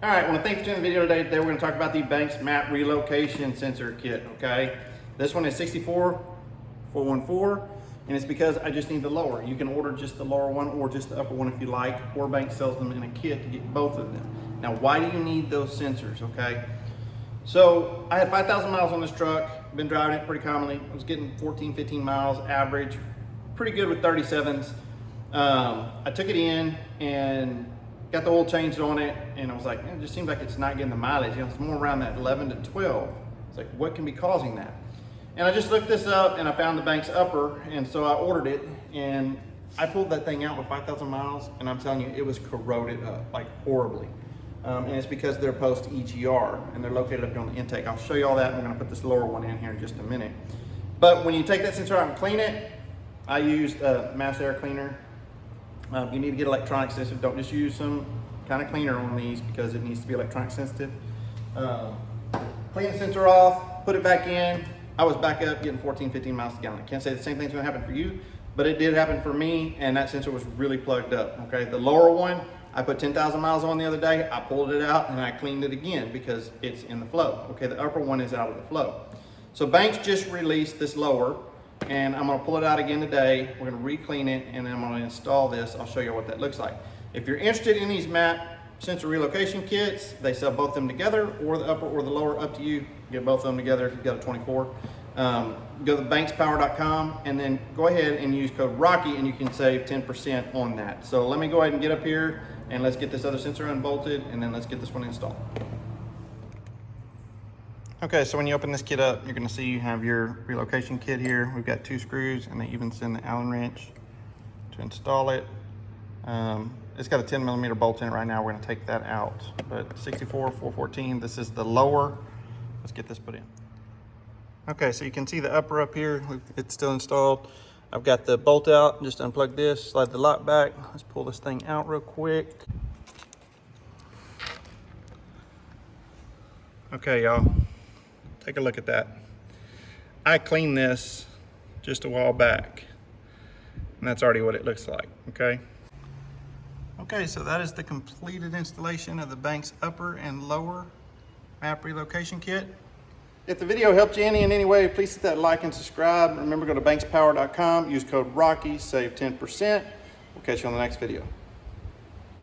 All right, I want to thank you for tuning in the video today. Today we're going to talk about the Banks Map Relocation Sensor Kit, okay? This one is 64414, and it's because I just need the lower. You can order just the lower one or just the upper one if you like, or Banks sells them in a kit to get both of them. Now, why do you need those sensors, okay? So I had 5,000 miles on this truck, been driving it pretty commonly. I was getting 14, 15 miles average, pretty good with 37s. I took it in and got the oil changed on it, and I was like, it just seems like it's not getting the mileage. You know, it's more around that 11 to 12. It's like, what can be causing that? And I just looked this up, and I found the Banks upper, and so I ordered it, and I pulled that thing out with 5,000 miles, and I'm telling you, it was corroded up, like horribly. And it's because they're post EGR, and they're located up here on the intake. I'll show you all that, and we're gonna put this lower one in here in just a minute. But when you take that sensor out and clean it, I used a mass air cleaner. You need to get electronic sensitive. Don't just use some kind of cleaner on these because it needs to be electronic sensitive. Clean the sensor off, put it back in. I was back up getting 14, 15 miles a gallon. I can't say the same thing's gonna happen for you, but it did happen for me, and that sensor was really plugged up, okay? The lower one, I put 10,000 miles on the other day. I pulled it out and I cleaned it again because it's in the flow. Okay, the upper one is out of the flow. So Banks just released this lower, and I'm gonna pull it out again today. We're gonna re-clean it, and then I'm gonna install this. I'll show you what that looks like. If you're interested in these map sensor relocation kits, they sell both of them together, or the upper or the lower, up to you. Get both of them together if you've got a 24. Go to bankspower.com and then go ahead and use code ROCKY, and you can save 10% on that. So let me go ahead and get up here, and let's get this other sensor unbolted, and then let's get this one installed. Okay, so when you open this kit up, you're gonna see you have your relocation kit here. We've got 2 screws, and they even send the Allen wrench to install it. It's got a 10mm bolt in it right now. We're gonna take that out. But 64414, this is the lower. Let's get this put in. Okay, so you can see the upper up here. It's still installed. I've got the bolt out. Just unplug this, slide the lock back. Let's pull this thing out real quick. Okay, y'all. Take a look at that. I cleaned this just a while back, and that's already what it looks like, okay? Okay, so that is the completed installation of the Banks upper and lower map relocation kit. If the video helped you in any way, please hit that like and subscribe. Remember, go to bankspower.com, use code ROCKY, save 10%. We'll catch you on the next video.